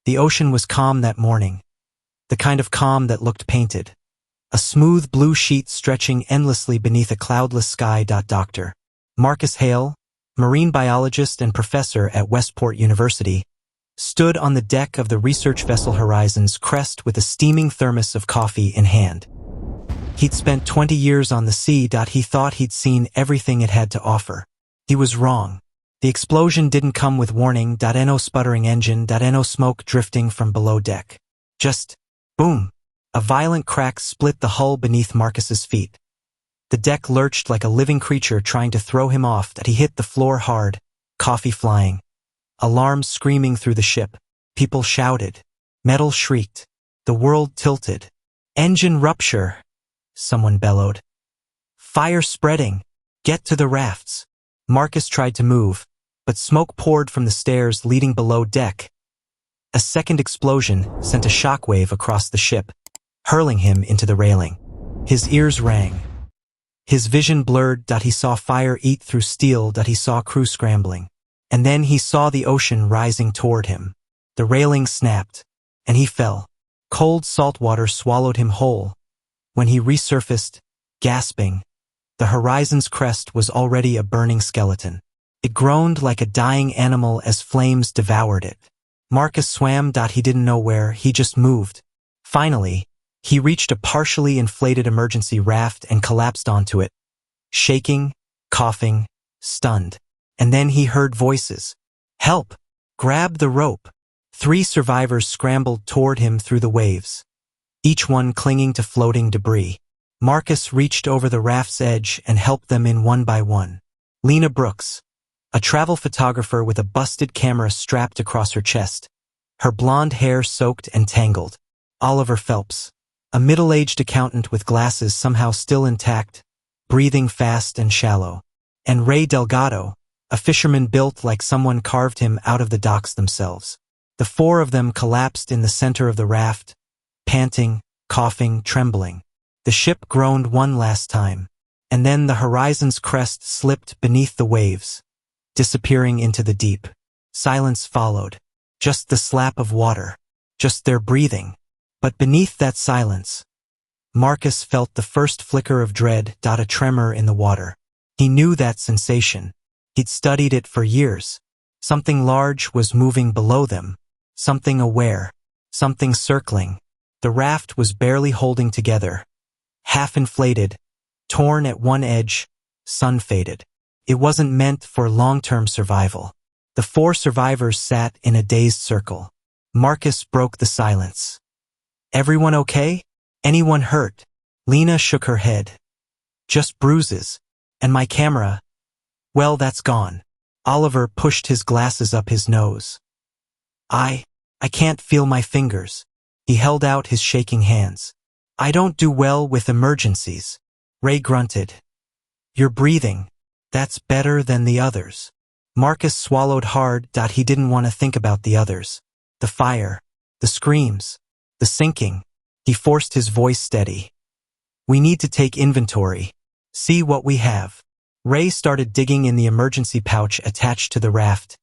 The ocean was calm that morning, the kind of calm that looked painted. A smooth blue sheet stretching endlessly beneath a cloudless sky. Dr. Marcus Hale, marine biologist and professor at Westport University, stood on the deck of the research vessel Horizon's crest with a steaming thermos of coffee in hand. He'd spent 20 years on the sea. He thought he'd seen everything it had to offer. He was wrong. The explosion didn't come with warning. No sputtering engine. No smoke drifting from below deck. Just boom. A violent crack split the hull beneath Marcus's feet. The deck lurched like a living creature trying to throw him off. He hit the floor hard, coffee flying. Alarms screaming through the ship. People shouted. Metal shrieked. The world tilted. Engine rupture, someone bellowed. Fire spreading. Get to the rafts. Marcus tried to move, but smoke poured from the stairs leading below deck. A second explosion sent a shockwave across the ship, hurling him into the railing. His ears rang. His vision blurred. He saw fire eat through steel. He saw crew scrambling. And then he saw the ocean rising toward him. The railing snapped, and he fell. Cold salt water swallowed him whole. When he resurfaced, gasping, the Horizon's crest was already a burning skeleton. It groaned like a dying animal as flames devoured it. Marcus swam. He didn't know where, he just moved. Finally, he reached a partially inflated emergency raft and collapsed onto it, shaking, coughing, stunned. And then he heard voices. Help! Grab the rope! 3 survivors scrambled toward him through the waves, each one clinging to floating debris. Marcus reached over the raft's edge and helped them in one by one. Lena Brooks, a travel photographer with a busted camera strapped across her chest, her blonde hair soaked and tangled. Oliver Phelps, a middle-aged accountant with glasses somehow still intact, breathing fast and shallow. And Ray Delgado, a fisherman built like someone carved him out of the docks themselves. The 4 of them collapsed in the center of the raft, panting, coughing, trembling. The ship groaned one last time, and then the Horizon's crest slipped beneath the waves, disappearing into the deep. Silence followed, just the slap of water, just their breathing. But beneath that silence, Marcus felt the first flicker of dread. A tremor in the water. He knew that sensation. He'd studied it for years. Something large was moving below them, something aware, something circling. The raft was barely holding together, half inflated, torn at one edge, sun-faded. It wasn't meant for long-term survival. The 4 survivors sat in a dazed circle. Marcus broke the silence. Everyone okay? Anyone hurt? Lena shook her head. Just bruises. And my camera? Well, that's gone. Oliver pushed his glasses up his nose. I can't feel my fingers. He held out his shaking hands. I don't do well with emergencies. Ray grunted. You're breathing. That's better than the others. Marcus swallowed hard. He didn't want to think about the others. The fire, the screams, the sinking. He forced his voice steady. We need to take inventory. See what we have. Ray started digging in the emergency pouch attached to the raft.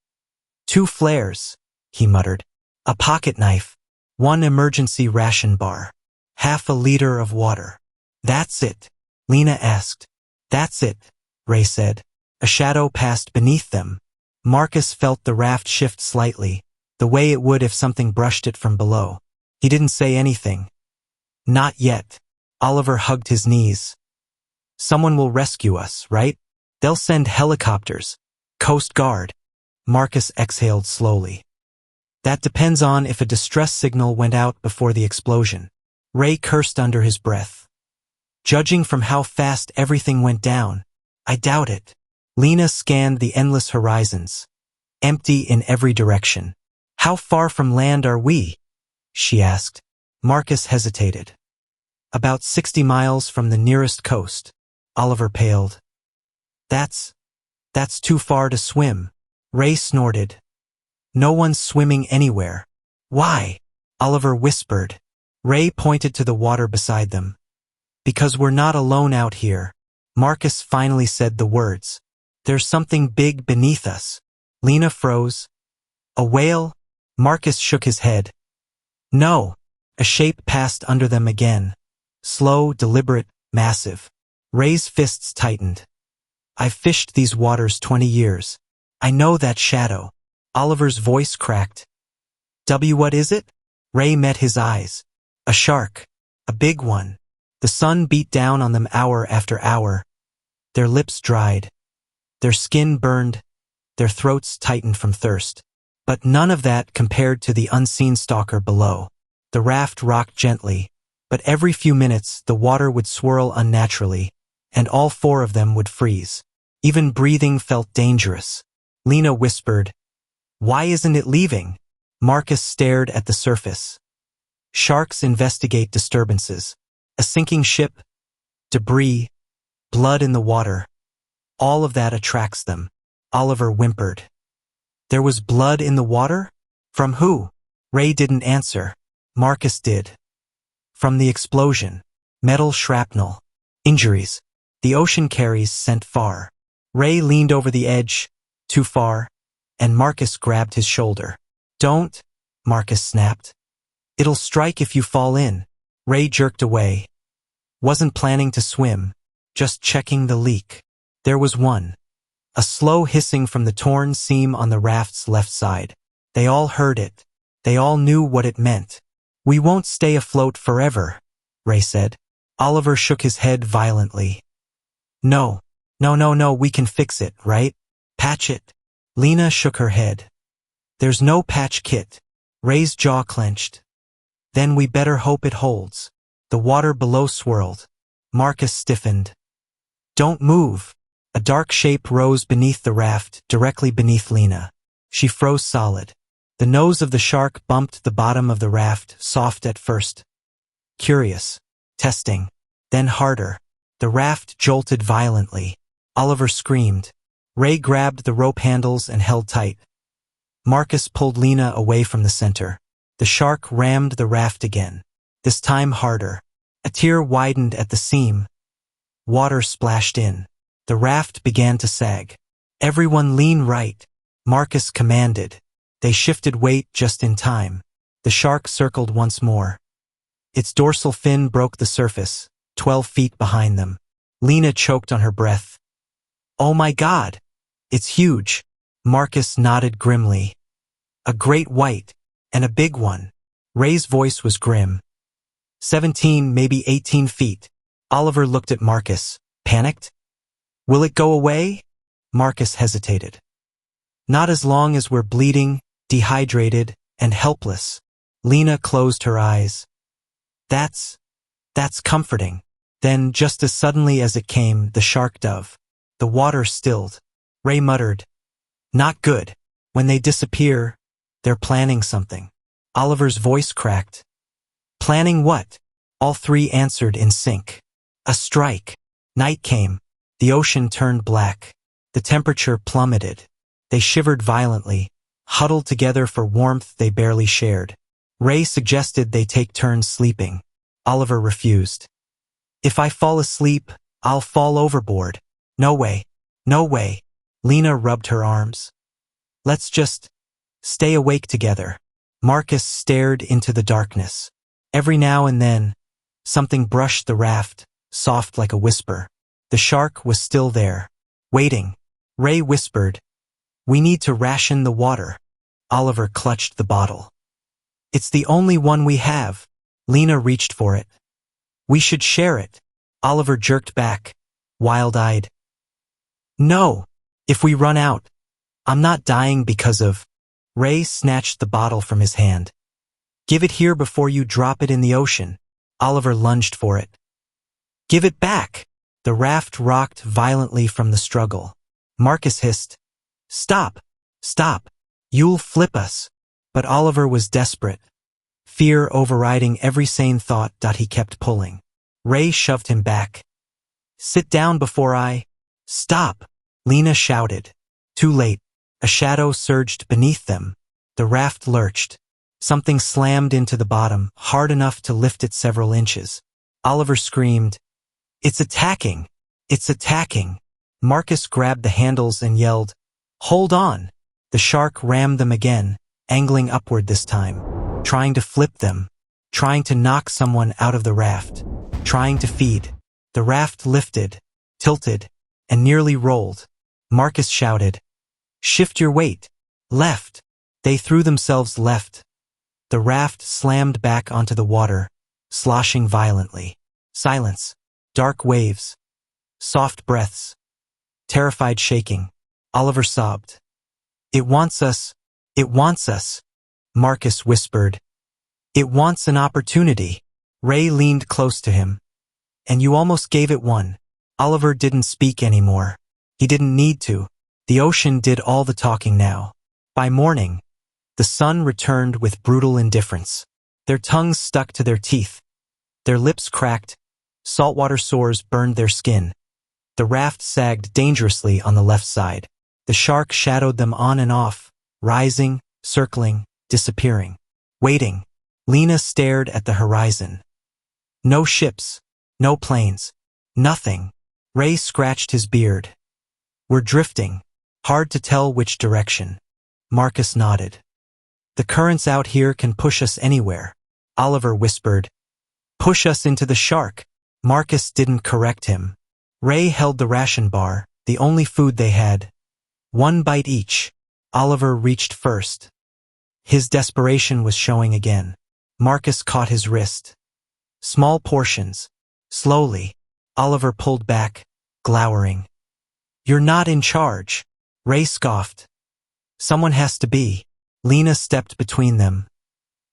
2 flares, he muttered. A pocket knife. 1 emergency ration bar. Half a liter of water. That's it, Lena asked. That's it, Ray said. A shadow passed beneath them. Marcus felt the raft shift slightly, the way it would if something brushed it from below. He didn't say anything. Not yet. Oliver hugged his knees. Someone will rescue us, right? They'll send helicopters. Coast Guard. Marcus exhaled slowly. That depends on if a distress signal went out before the explosion. Ray cursed under his breath. Judging from how fast everything went down, I doubt it. Lena scanned the endless horizons, empty in every direction. How far from land are we? She asked. Marcus hesitated. About 60 miles from the nearest coast. Oliver paled. That's too far to swim. Ray snorted. No one's swimming anywhere. Why? Oliver whispered. Ray pointed to the water beside them. Because we're not alone out here. Marcus finally said the words. There's something big beneath us. Lena froze. A whale? Marcus shook his head. No. A shape passed under them again. Slow, deliberate, massive. Ray's fists tightened. I've fished these waters 20 years. I know that shadow. Oliver's voice cracked. What is it? Ray met his eyes. A shark. A big one. The sun beat down on them hour after hour. Their lips dried. Their skin burned. Their throats tightened from thirst. But none of that compared to the unseen stalker below. The raft rocked gently, but every few minutes the water would swirl unnaturally, and all four of them would freeze. Even breathing felt dangerous. Lena whispered, "Why isn't it leaving?" Marcus stared at the surface. Sharks investigate disturbances. A sinking ship, debris, blood in the water. All of that attracts them. Oliver whimpered. There was blood in the water? From who? Ray didn't answer. Marcus did. From the explosion. Metal shrapnel. Injuries. The ocean carries sent far. Ray leaned over the edge, too far, and Marcus grabbed his shoulder. Don't, Marcus snapped. It'll strike if you fall in. Ray jerked away. Wasn't planning to swim, just checking the leak. There was one. A slow hissing from the torn seam on the raft's left side. They all heard it. They all knew what it meant. We won't stay afloat forever, Ray said. Oliver shook his head violently. No, we can fix it, right? Patch it. Lena shook her head. There's no patch kit. Ray's jaw clenched. Then we better hope it holds. The water below swirled. Marcus stiffened. Don't move. A dark shape rose beneath the raft, directly beneath Lena. She froze solid. The nose of the shark bumped the bottom of the raft, soft at first. Curious. Testing. Then harder. The raft jolted violently. Oliver screamed. Ray grabbed the rope handles and held tight. Marcus pulled Lena away from the center. The shark rammed the raft again. This time harder. A tear widened at the seam. Water splashed in. The raft began to sag. Everyone lean right, Marcus commanded. They shifted weight just in time. The shark circled once more. Its dorsal fin broke the surface, 12 feet behind them. Lena choked on her breath. Oh my God! It's huge. Marcus nodded grimly. A great white, and a big one. Ray's voice was grim. 17, maybe 18 feet. Oliver looked at Marcus, panicked. Will it go away? Marcus hesitated. Not as long as we're bleeding, dehydrated, and helpless. Lena closed her eyes. That's comforting. Then, just as suddenly as it came, the shark dove. The water stilled. Ray muttered, Not good. When they disappear, they're planning something. Oliver's voice cracked. Planning what? All three answered in sync. A strike. Night came. The ocean turned black. The temperature plummeted. They shivered violently, huddled together for warmth they barely shared. Ray suggested they take turns sleeping. Oliver refused. If I fall asleep, I'll fall overboard. No way. No way. Lena rubbed her arms. Let's just stay awake together. Marcus stared into the darkness. Every now and then, something brushed the raft, soft like a whisper. The shark was still there, waiting. Ray whispered, We need to ration the water. Oliver clutched the bottle. It's the only one we have. Lena reached for it. We should share it. Oliver jerked back, wild-eyed. No, if we run out, I'm not dying because of... Ray snatched the bottle from his hand. Give it here before you drop it in the ocean. Oliver lunged for it. Give it back. The raft rocked violently from the struggle. Marcus hissed, Stop! Stop! You'll flip us. But Oliver was desperate. Fear overriding every sane thought. He kept pulling. Ray shoved him back. Sit down before I... Stop! Lena shouted. Too late. A shadow surged beneath them. The raft lurched. Something slammed into the bottom, hard enough to lift it several inches. Oliver screamed, It's attacking! It's attacking! Marcus grabbed the handles and yelled, Hold on! The shark rammed them again, angling upward this time, trying to flip them, trying to knock someone out of the raft, trying to feed. The raft lifted, tilted, and nearly rolled. Marcus shouted, "Shift your weight! Left!" They threw themselves left. The raft slammed back onto the water, sloshing violently. Silence. Dark waves. Soft breaths. Terrified shaking. Oliver sobbed. "It wants us. It wants us," Marcus whispered. "It wants an opportunity." Ray leaned close to him. "And you almost gave it one." Oliver didn't speak anymore. He didn't need to. The ocean did all the talking now. By morning, the sun returned with brutal indifference. Their tongues stuck to their teeth. Their lips cracked. Saltwater sores burned their skin. The raft sagged dangerously on the left side. The shark shadowed them on and off, rising, circling, disappearing. Waiting. Lena stared at the horizon. No ships. No planes. Nothing. Ray scratched his beard. "We're drifting. Hard to tell which direction." Marcus nodded. "The currents out here can push us anywhere," Oliver whispered. "Push us into the shark." Marcus didn't correct him. Ray held the ration bar, the only food they had. One bite each. Oliver reached first. His desperation was showing again. Marcus caught his wrist. Small portions. Slowly. Oliver pulled back, glowering. "You're not in charge." Ray scoffed. "Someone has to be." Lena stepped between them.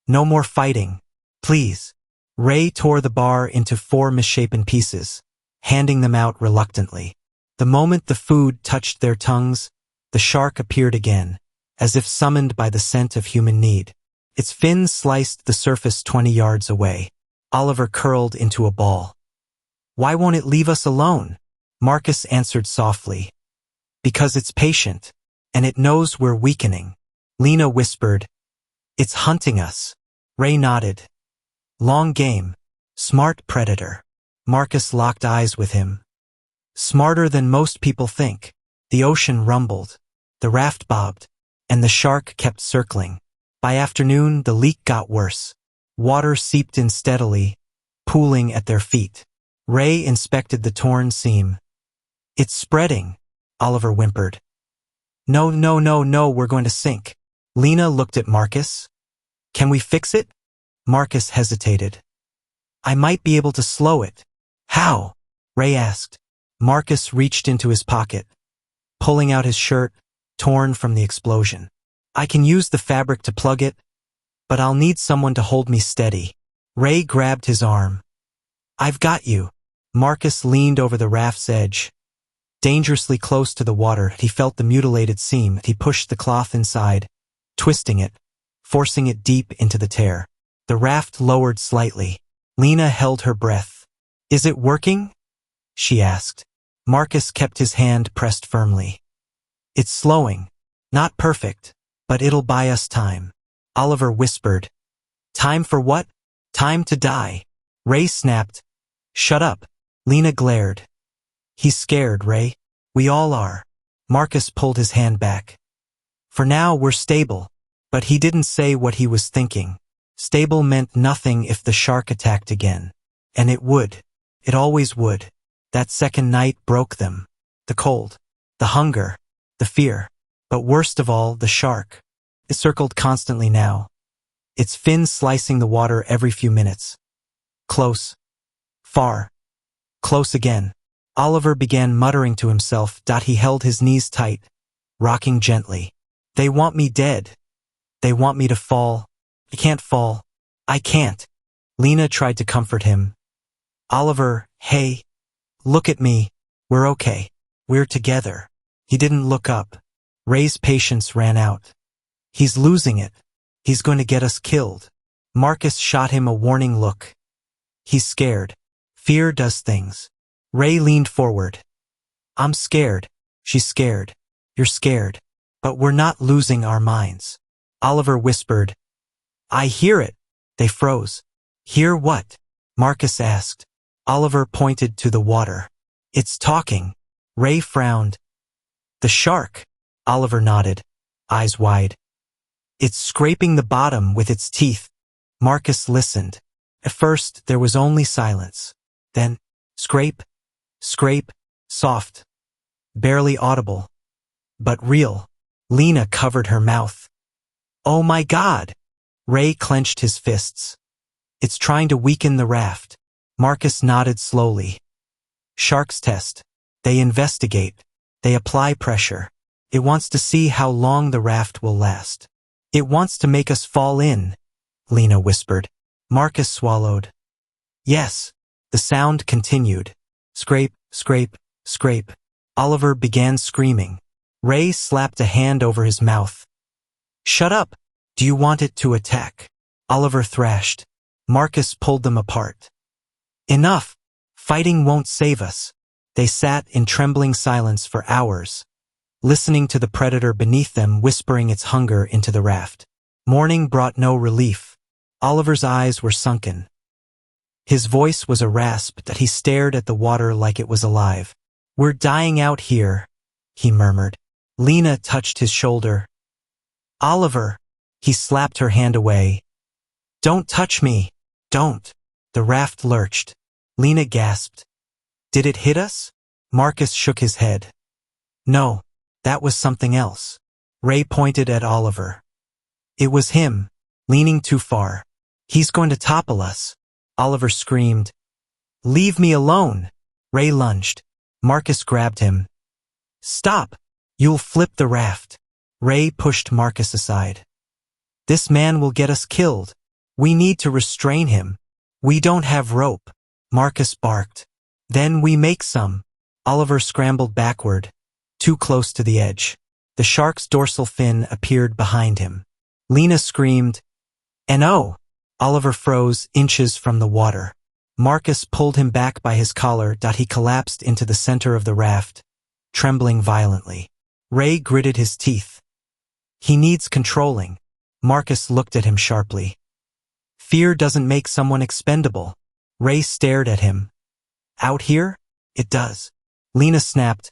"No more fighting. Please." Ray tore the bar into 4 misshapen pieces, handing them out reluctantly. The moment the food touched their tongues, the shark appeared again, as if summoned by the scent of human need. Its fins sliced the surface 20 yards away. Oliver curled into a ball. "Why won't it leave us alone?" Marcus answered softly. "Because it's patient, and it knows we're weakening." Lena whispered, "It's hunting us." Ray nodded. "Long game. Smart predator." Marcus locked eyes with him. "Smarter than most people think." The ocean rumbled. The raft bobbed, and the shark kept circling. By afternoon, the leak got worse. Water seeped in steadily, pooling at their feet. Ray inspected the torn seam. "It's spreading," Oliver whimpered. No, we're going to sink." Lena looked at Marcus. "Can we fix it?" Marcus hesitated. "I might be able to slow it." "How?" Ray asked. Marcus reached into his pocket, pulling out his shirt, torn from the explosion. "I can use the fabric to plug it, but I'll need someone to hold me steady." Ray grabbed his arm. "I've got you." Marcus leaned over the raft's edge. Dangerously close to the water, he felt the mutilated seam. He pushed the cloth inside, twisting it, forcing it deep into the tear. The raft lowered slightly. Lena held her breath. "Is it working?" she asked. Marcus kept his hand pressed firmly. "It's slowing. Not perfect, but it'll buy us time." Oliver whispered. "Time for what?" "Time to die." Ray snapped. "Shut up." Lena glared. "He's scared, Ray. We all are." Marcus pulled his hand back. "For now, we're stable." But he didn't say what he was thinking. Stable meant nothing if the shark attacked again. And it would. It always would. That second night broke them. The cold. The hunger. The fear. But worst of all, the shark. It circled constantly now. Its fins slicing the water every few minutes. Close. Far. Close again. Oliver began muttering to himself. He held his knees tight, rocking gently. "They want me dead. They want me to fall. I can't fall. I can't." Lena tried to comfort him. "Oliver, hey. Look at me. We're okay. We're together." He didn't look up. Ray's patience ran out. "He's losing it. He's going to get us killed." Marcus shot him a warning look. "He's scared. Fear does things." Ray leaned forward. "I'm scared." "She's scared. You're scared. But we're not losing our minds." Oliver whispered. "I hear it." They froze. "Hear what?" Marcus asked. Oliver pointed to the water. "It's talking." Ray frowned. "The shark." Oliver nodded, eyes wide. It's scraping the bottom with its teeth. Marcus listened. At first, there was only silence. Then, scrape, scrape, soft, barely audible, but real. Lena covered her mouth. Oh my God! Ray clenched his fists. It's trying to weaken the raft. Marcus nodded slowly. Shark's test. They investigate. They apply pressure. It wants to see how long the raft will last. It wants to make us fall in, Lena whispered. Marcus swallowed. Yes. The sound continued. Scrape, scrape, scrape. Oliver began screaming. Ray slapped a hand over his mouth. Shut up. Do you want it to attack? Oliver thrashed. Marcus pulled them apart. Enough. Fighting won't save us. They sat in trembling silence for hours, listening to the predator beneath them whispering its hunger into the raft. Morning brought no relief. Oliver's eyes were sunken. His voice was a rasp that he stared at the water like it was alive. We're dying out here, he murmured. Lena touched his shoulder. Oliver, he slapped her hand away. Don't touch me. Don't. The raft lurched. Lena gasped. Did it hit us? Marcus shook his head. No, that was something else. Ray pointed at Oliver. It was him, leaning too far. He's going to topple us. Oliver screamed. Leave me alone. Ray lunged. Marcus grabbed him. Stop. You'll flip the raft. Ray pushed Marcus aside. This man will get us killed. We need to restrain him. We don't have rope. Marcus barked. Then we make some. Oliver scrambled backward, too close to the edge. The shark's dorsal fin appeared behind him. Lena screamed, "No!" Oliver froze inches from the water. Marcus pulled him back by his collar. He collapsed into the center of the raft, trembling violently. Ray gritted his teeth. He needs controlling. Marcus looked at him sharply. Fear doesn't make someone expendable. Ray stared at him. Out here? It does. Lena snapped.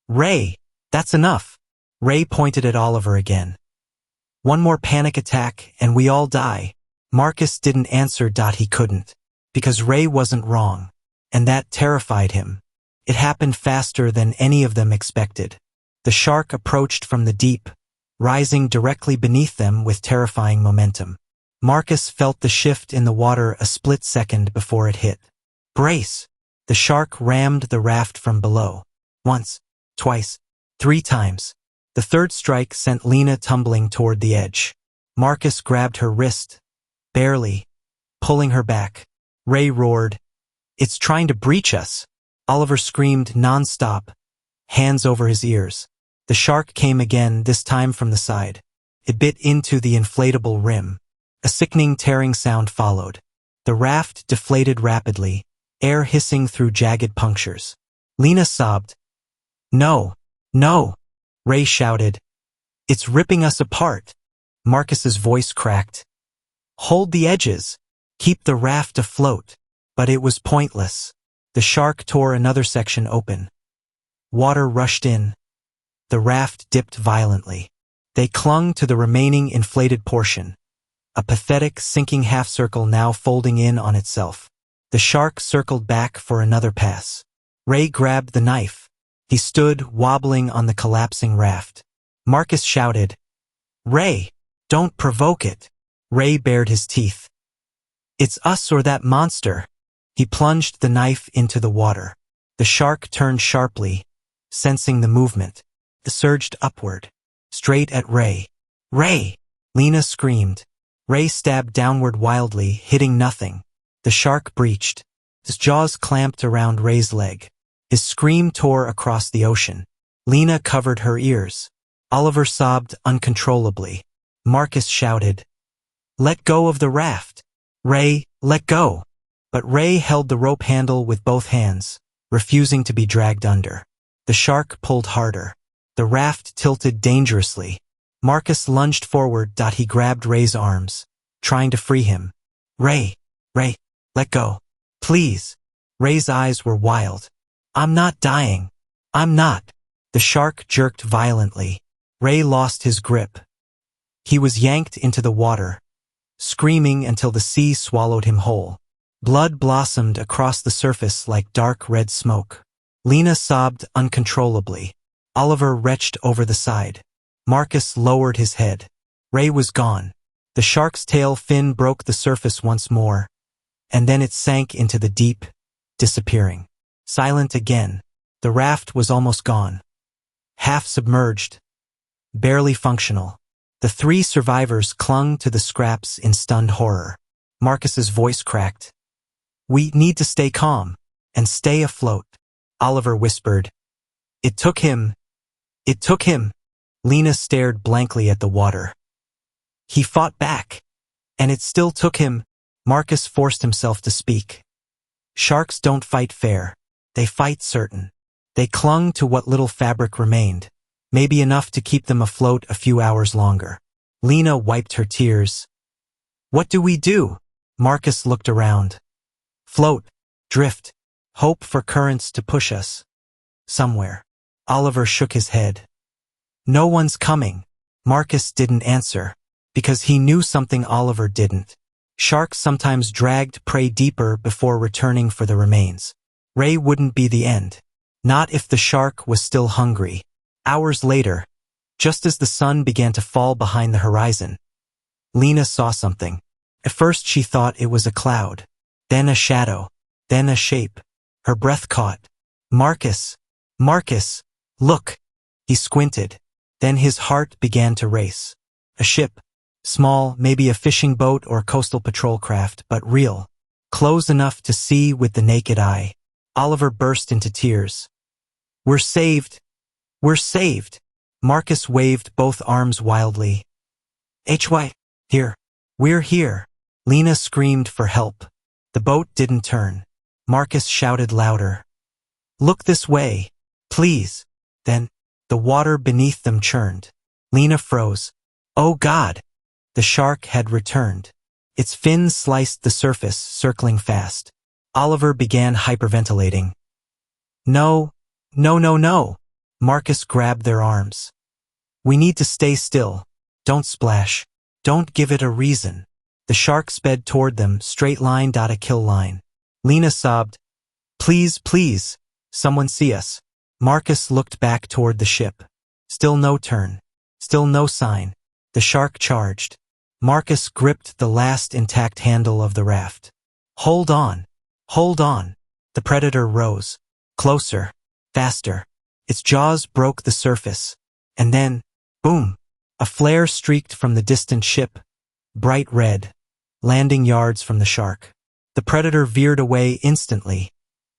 Ray, that's enough. Ray pointed at Oliver again. One more panic attack and we all die. Marcus didn't answer. He couldn't. Because Ray wasn't wrong. And that terrified him. It happened faster than any of them expected. The shark approached from the deep, rising directly beneath them with terrifying momentum. Marcus felt the shift in the water a split second before it hit. Brace! The shark rammed the raft from below. Once, twice, 3 times. The third strike sent Lena tumbling toward the edge. Marcus grabbed her wrist, barely, pulling her back. Ray roared, "It's trying to breach us!" Oliver screamed non-stop, hands over his ears. The shark came again, this time from the side. It bit into the inflatable rim. A sickening tearing sound followed. The raft deflated rapidly, air hissing through jagged punctures. Lena sobbed. No, no, Ray shouted. It's ripping us apart. Marcus's voice cracked. Hold the edges. Keep the raft afloat. But it was pointless. The shark tore another section open. Water rushed in. The raft dipped violently. They clung to the remaining inflated portion. A pathetic, sinking half-circle now folding in on itself. The shark circled back for another pass. Ray grabbed the knife. He stood, wobbling on the collapsing raft. Marcus shouted, Ray, don't provoke it. Ray bared his teeth. It's us or that monster. He plunged the knife into the water. The shark turned sharply, sensing the movement. It surged upward, straight at Ray. Ray! Lena screamed. Ray stabbed downward wildly, hitting nothing. The shark breached. His jaws clamped around Ray's leg. His scream tore across the ocean. Lena covered her ears. Oliver sobbed uncontrollably. Marcus shouted, Let go of the raft. Ray, let go. But Ray held the rope handle with both hands, refusing to be dragged under. The shark pulled harder. The raft tilted dangerously. Marcus lunged forward. He grabbed Ray's arms, trying to free him. Ray, let go. Please. Ray's eyes were wild. I'm not dying. I'm not. The shark jerked violently. Ray lost his grip. He was yanked into the water, screaming until the sea swallowed him whole. Blood blossomed across the surface like dark red smoke. Lena sobbed uncontrollably. Oliver retched over the side. Marcus lowered his head. Ray was gone. The shark's tail fin broke the surface once more, and then it sank into the deep, disappearing. Silent again. The raft was almost gone. Half submerged, barely functional. The three survivors clung to the scraps in stunned horror. Marcus's voice cracked. "We need to stay calm and stay afloat," Oliver whispered. It took him. Lena stared blankly at the water. He fought back, and it still took him. Marcus forced himself to speak. Sharks don't fight fair. They fight certain. They clung to what little fabric remained, maybe enough to keep them afloat a few hours longer. Lena wiped her tears. "What do we do?" Marcus looked around. "Float, drift, hope for currents to push us somewhere." Oliver shook his head. "No one's coming." Marcus didn't answer, because he knew something Oliver didn't. Sharks sometimes dragged prey deeper before returning for the remains. Ray wouldn't be the end. Not if the shark was still hungry. Hours later, just as the sun began to fall behind the horizon, Lena saw something. At first she thought it was a cloud, then a shadow, then a shape. Her breath caught. "Marcus! Marcus! Look!" He squinted. Then his heart began to race. A ship. Small, maybe a fishing boat or coastal patrol craft, but real. Close enough to see with the naked eye. Oliver burst into tears. "We're saved! We're saved!" Marcus waved both arms wildly. Here. We're here." Lena screamed for help. The boat didn't turn. Marcus shouted louder. "Look this way, please." Then, the water beneath them churned. Lena froze. Oh God! The shark had returned. Its fins sliced the surface, circling fast. Oliver began hyperventilating. No. Marcus grabbed their arms. "We need to stay still. Don't splash. Don't give it a reason." The shark sped toward them, straight line, a kill line. Lena sobbed, "Please, please, someone see us." Marcus looked back toward the ship. Still no turn. Still no sign. The shark charged. Marcus gripped the last intact handle of the raft. Hold on. Hold on." The predator rose. Closer. Faster. Its jaws broke the surface. And then, boom! A flare streaked from the distant ship, bright red, landing yards from the shark. The predator veered away instantly,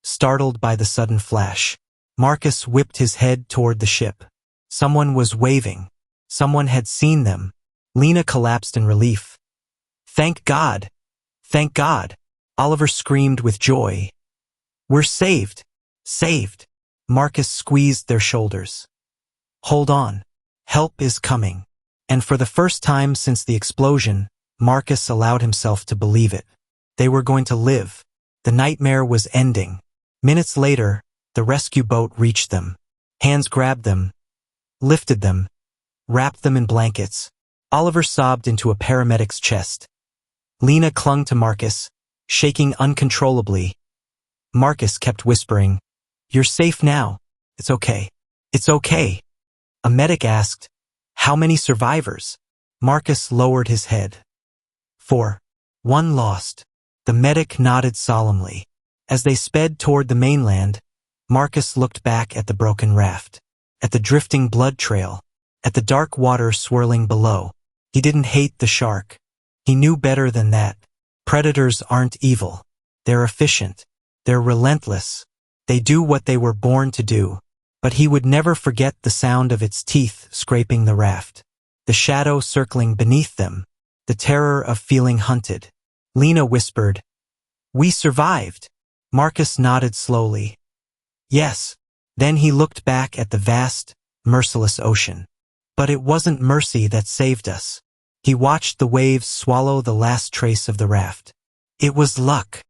startled by the sudden flash. Marcus whipped his head toward the ship. Someone was waving. Someone had seen them. Lena collapsed in relief. "Thank God! Thank God!" Oliver screamed with joy. "We're saved! Saved!" Marcus squeezed their shoulders. "Hold on. Help is coming." And for the first time since the explosion, Marcus allowed himself to believe it. They were going to live. The nightmare was ending. Minutes later, the rescue boat reached them. Hands grabbed them, lifted them, wrapped them in blankets. Oliver sobbed into a paramedic's chest. Lena clung to Marcus, shaking uncontrollably. Marcus kept whispering, "You're safe now. It's okay. It's okay." A medic asked, "How many survivors?" Marcus lowered his head. 4. 1 lost. The medic nodded solemnly. As they sped toward the mainland, Marcus looked back at the broken raft, at the drifting blood trail, at the dark water swirling below. He didn't hate the shark. He knew better than that. Predators aren't evil. They're efficient. They're relentless. They do what they were born to do. But he would never forget the sound of its teeth scraping the raft, the shadow circling beneath them, the terror of feeling hunted. Lena whispered, "We survived." Marcus nodded slowly. Yes. Then he looked back at the vast, merciless ocean. But it wasn't mercy that saved us. He watched the waves swallow the last trace of the raft. It was luck.